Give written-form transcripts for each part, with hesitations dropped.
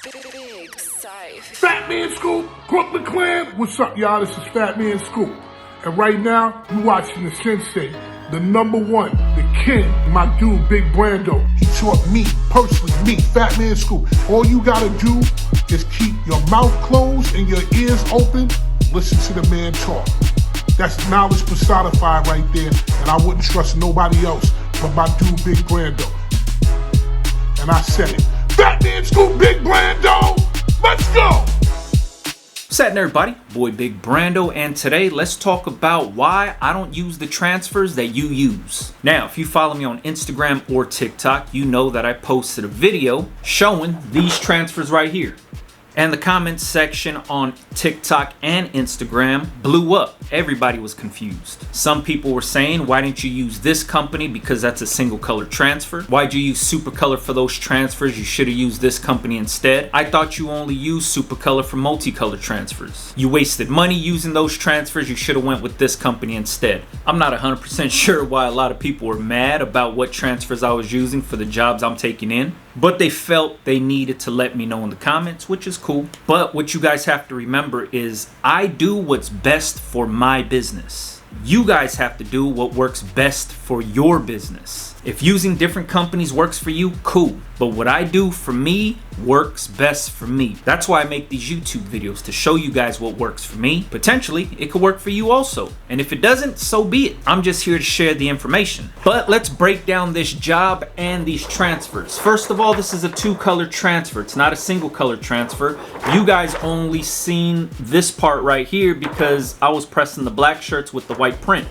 Big Sife. Fat Man Scoop, Brooklyn Clan. What's up, y'all? This is Fat Man Scoop. And right now, you watching the sensei, the number one, the king, my dude, Big Brando. He taught me, personally, me, Fat Man Scoop. All you gotta do is keep your mouth closed and your ears open. Listen to the man talk. That's knowledge personified right there. And I wouldn't trust nobody else but my dude, Big Brando. And I said it. Fat Man Scoop, Big Brando. Let's go. What's happening, everybody? Boy Big Brando, and today let's talk about why I don't use the transfers that you use. Now, if you follow me on Instagram or TikTok, you know that I posted a video showing these transfers right here. And the comments section on TikTok and Instagram blew up. Everybody was confused. Some people were saying, why didn't you use this company because that's a single color transfer? Why'd you use Supacolor for those transfers? You should have used this company instead. I thought you only used Supacolor for multicolor transfers. You wasted money using those transfers. You should have went with this company instead. I'm not 100% sure why a lot of people were mad about what transfers I was using for the jobs I'm taking in, but they felt they needed to let me know in the comments, which is cool. But what you guys have to remember is I do what's best for my business. You guys have to do what works best for your business. If using different companies works for you, cool. But what I do for me works best for me. That's why I make these YouTube videos, to show you guys what works for me. Potentially, it could work for you also. And if it doesn't, so be it. I'm just here to share the information. But let's break down this job and these transfers. First of all, this is a two-color transfer. It's not a single color transfer. You guys only seen this part right here because I was pressing the black shirts with the white print.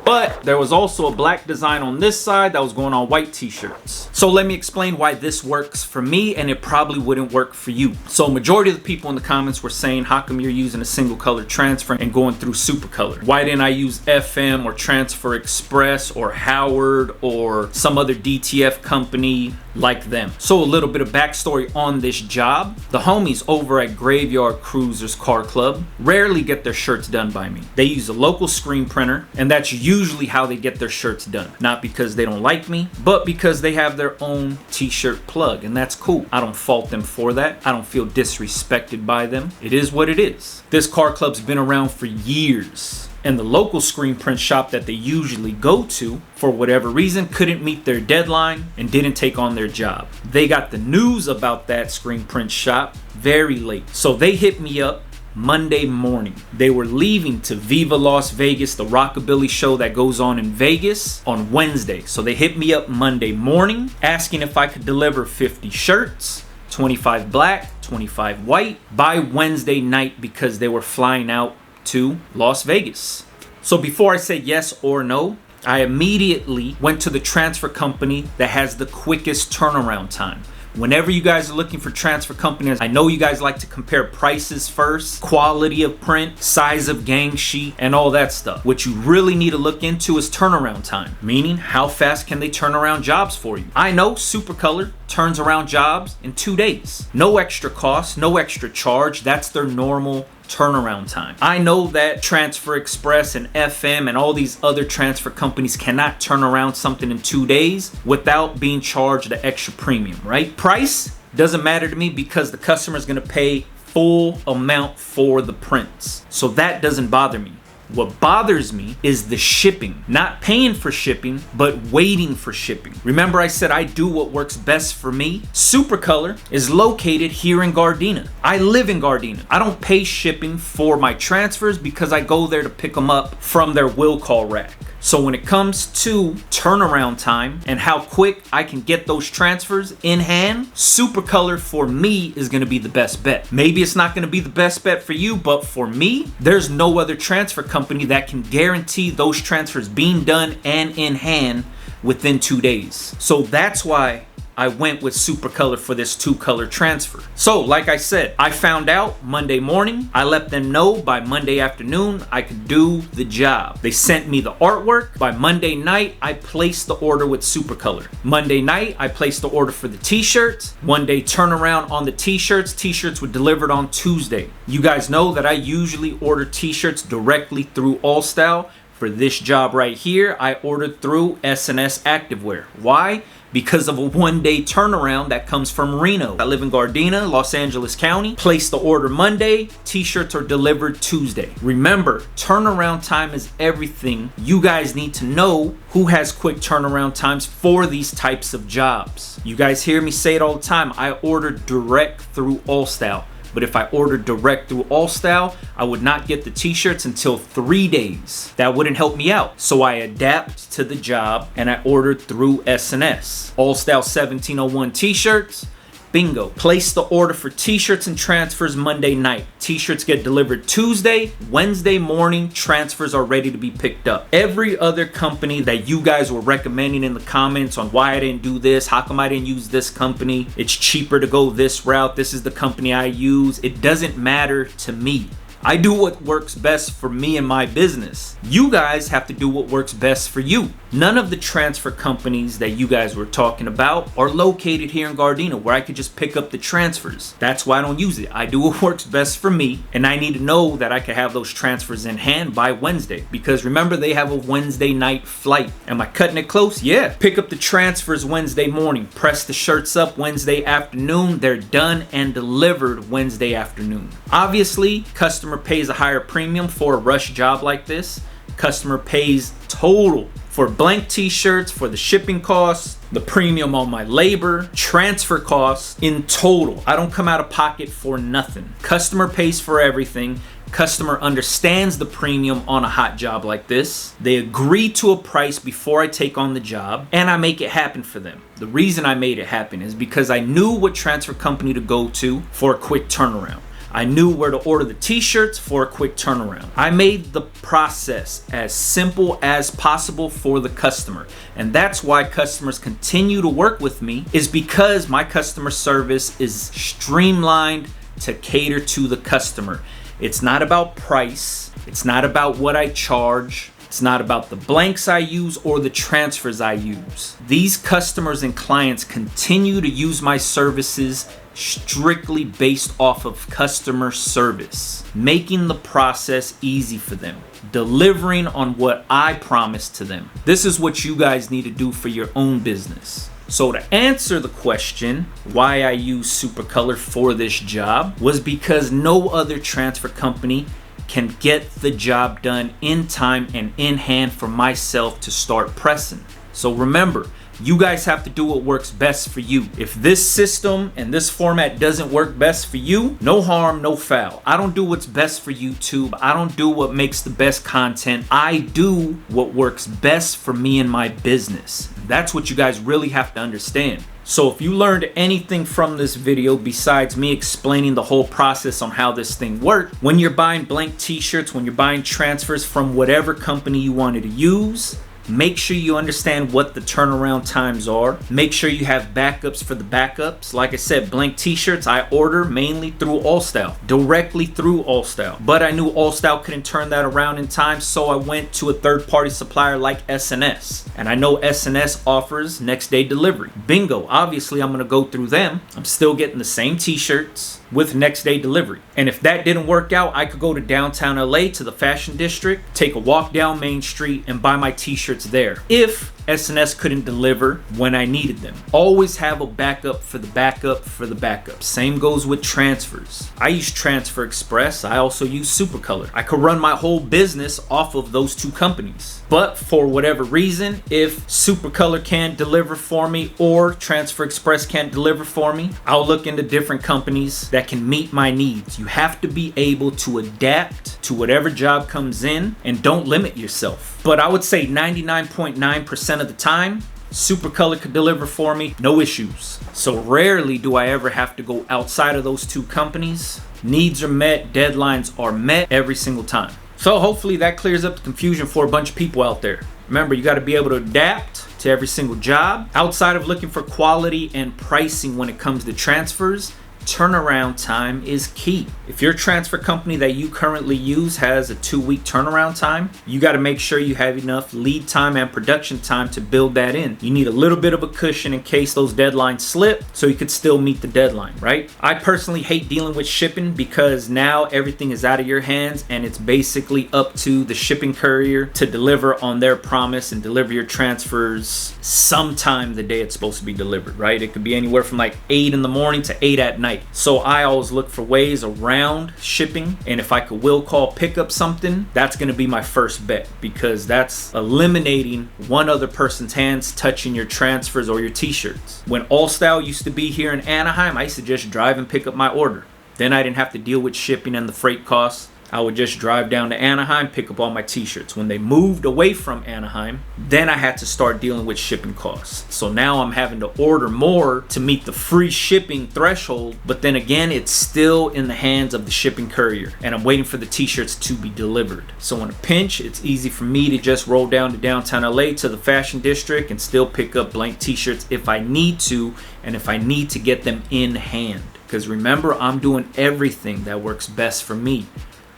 But there was also a black design on this side that was going on white t-shirts. So let me explain why this works for me and it probably wouldn't work for you. So majority of the people in the comments were saying, how come you're using a single color transfer and going through Supacolor? Why didn't I use FM or Transfer Express or Howard or some other DTF company like them? So a little bit of backstory on this job. The homies over at Graveyard Cruisers Car Club rarely get their shirts done by me. They use a local screen printer, and that's usually how they get their shirts done. Not because they don't like me, but because they have their own t-shirt plug, and that's cool. I don't fault them for that. I don't feel disrespected by them. It is what it is. This car club's been around for years, and the local screen print shop that they usually go to, for whatever reason, couldn't meet their deadline and didn't take on their job. They got the news about that screen print shop very late, so they hit me up Monday morning. They were leaving to Viva Las Vegas, the rockabilly show that goes on in Vegas, on Wednesday. So they hit me up Monday morning asking if I could deliver 50 shirts, 25 black, 25 white, by Wednesday night because they were flying out to Las Vegas. So before I said yes or no, I immediately went to the transfer company that has the quickest turnaround time. Whenever you guys are looking for transfer companies, I know you guys like to compare prices first, quality of print, size of gang sheet, and all that stuff. What you really need to look into is turnaround time, meaning how fast can they turn around jobs for you. I know Supacolor turns around jobs in 2 days. No extra cost, no extra charge. That's their normal turnaround time. I know that Transfer Express and FM and all these other transfer companies cannot turn around something in 2 days without being charged the extra premium, right? Price doesn't matter to me because the customer is going to pay full amount for the prints. So that doesn't bother me. What bothers me is the shipping. Not paying for shipping, but waiting for shipping. Remember I said I do what works best for me? Supacolor is located here in Gardena. I live in Gardena. I don't pay shipping for my transfers because I go there to pick them up from their will call rack. So when it comes to turnaround time and how quick I can get those transfers in hand, Supacolor for me is going to be the best bet. Maybe it's not going to be the best bet for you, but for me, there's no other transfer company that can guarantee those transfers being done and in hand within 2 days. So that's why I went with Supacolor for this two-color transfer. So like I said, I found out Monday morning. I let them know by Monday afternoon I could do the job. They sent me the artwork. By Monday night, I placed the order with Supacolor. Monday night, I placed the order for the t-shirts. 1 day turnaround on the t-shirts. T-shirts were delivered on Tuesday. You guys know that I usually order t-shirts directly through All Style. For this job right here, I ordered through S&S Activewear. Why? because of a 1-day turnaround that comes from Reno. I live in Gardena, Los Angeles County. Place the order Monday, t-shirts are delivered Tuesday. Remember, turnaround time is everything. You guys need to know who has quick turnaround times for these types of jobs. You guys hear me say it all the time. I order direct through Allstyle. But if I ordered direct through Allstyle, I would not get the t-shirts until 3 days. That wouldn't help me out. So I adapt to the job and I ordered through S&S. Allstyle 1701 t-shirts. Bingo. Place the order for t-shirts and transfers Monday night. T-shirts get delivered Tuesday. Wednesday morning, transfers are ready to be picked up. Every other company that you guys were recommending in the comments on why I didn't do this, how come I didn't use this company, it's cheaper to go this route, this is the company I use, it doesn't matter to me. I do what works best for me and my business. You guys have to do what works best for you. None of the transfer companies that you guys were talking about are located here in Gardena where I could just pick up the transfers. That's why I don't use it. I do what works best for me, and I need to know that I can have those transfers in hand by Wednesday, because remember, they have a Wednesday night flight. Am I cutting it close? Yeah. Pick up the transfers Wednesday morning, press the shirts up Wednesday afternoon, they're done and delivered Wednesday afternoon. Obviously, customer pays a higher premium for a rush job like this. Customer pays total for blank t-shirts, for the shipping costs, the premium on my labor, transfer costs in total. I don't come out of pocket for nothing. Customer pays for everything. Customer understands the premium on a hot job like this. They agree to a price before I take on the job, and I make it happen for them. The reason I made it happen is because I knew what transfer company to go to for a quick turnaround. I knew where to order the t-shirts for a quick turnaround. I made the process as simple as possible for the customer. And that's why customers continue to work with me, is because my customer service is streamlined to cater to the customer. It's not about price. It's not about what I charge. It's not about the blanks I use or the transfers I use. These customers and clients continue to use my services strictly based off of customer service, making the process easy for them, delivering on what I promised to them. This is what you guys need to do for your own business. So to answer the question why I use Supacolor for this job was because no other transfer company can get the job done in time and in hand for myself to start pressing. So remember, you guys have to do what works best for you. If this system and this format doesn't work best for you, no harm, no foul. I don't do what's best for YouTube. I don't do what makes the best content. I do what works best for me and my business. That's what you guys really have to understand. So if you learned anything from this video besides me explaining the whole process on how this thing worked, when you're buying blank t-shirts, when you're buying transfers from whatever company you wanted to use, make sure you understand what the turnaround times are. Make sure you have backups for the backups. Like I said, blank t-shirts I order mainly through Allstyle, directly through Allstyle. But I knew Allstyle couldn't turn that around in time, so I went to a third-party supplier like S&S. And I know S&S offers next day delivery. Bingo, obviously I'm gonna go through them. I'm still getting the same t-shirts with next day delivery. And if that didn't work out, I could go to downtown LA to the fashion district, take a walk down Main Street and buy my t-shirts there. If S&S couldn't deliver when I needed them. Always have a backup for the backup for the backup. Same goes with transfers. I use Transfer Express. I also use Supacolor. I could run my whole business off of those two companies. But for whatever reason, if Supacolor can't deliver for me or Transfer Express can't deliver for me, I'll look into different companies that can meet my needs. You have to be able to adapt to whatever job comes in and don't limit yourself. But I would say 99.9% of the time, Supacolor could deliver for me, no issues. So rarely do I ever have to go outside of those two companies. Needs are met, deadlines are met every single time. So hopefully that clears up the confusion for a bunch of people out there. Remember, you got to be able to adapt to every single job. Outside of looking for quality and pricing when it comes to transfers, turnaround time is key. If your transfer company that you currently use has a 2-week turnaround time, you got to make sure you have enough lead time and production time to build that in. You need a little bit of a cushion in case those deadlines slip so you could still meet the deadline, right? I personally hate dealing with shipping because now everything is out of your hands and it's basically up to the shipping courier to deliver on their promise and deliver your transfers sometime the day it's supposed to be delivered, right? It could be anywhere from like 8 in the morning to 8 at night. So I always look for ways around shipping, and if I could will call pick up something, that's going to be my first bet, because that's eliminating one other person's hands touching your transfers or your t-shirts. When All Style used to be here in Anaheim, I used to just drive and pick up my order. Then I didn't have to deal with shipping and the freight costs. I would just drive down to Anaheim, pick up all my t-shirts. When they moved away from Anaheim, then I had to start dealing with shipping costs. So now I'm having to order more to meet the free shipping threshold, but then again, it's still in the hands of the shipping courier, and I'm waiting for the t-shirts to be delivered. So in a pinch, it's easy for me to just roll down to downtown LA to the fashion district and still pick up blank t-shirts if I need to, and if I need to get them in hand. Because remember, I'm doing everything that works best for me.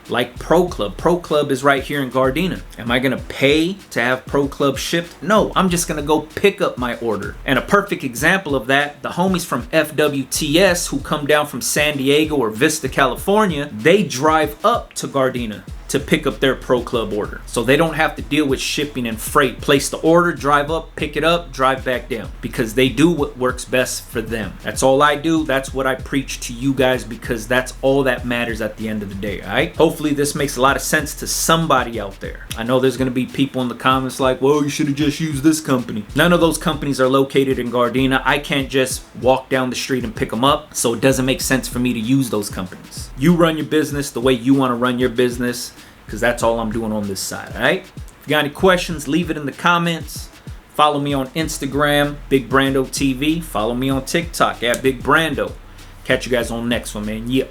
Like Pro Club. Pro Club is right here in Gardena. Am I gonna pay to have Pro Club shipped? No, I'm just gonna go pick up my order. And a perfect example of that, the homies from FWTS who come down from San Diego or Vista, California, they drive up to Gardena to pick up their Pro Club order. So they don't have to deal with shipping and freight. Place the order, drive up, pick it up, drive back down, because they do what works best for them. That's all I do. That's what I preach to you guys, because that's all that matters at the end of the day, all right? Hopefully this makes a lot of sense to somebody out there. I know there's gonna be people in the comments like, well, you should have just used this company. None of those companies are located in Gardena. I can't just walk down the street and pick them up, so it doesn't make sense for me to use those companies. You run your business the way you wanna run your business, because that's all I'm doing on this side, all right? If you got any questions, leave it in the comments. Follow me on Instagram, Big Brando TV. Follow me on TikTok at Big Brando. Catch you guys on the next one, man. Yeah.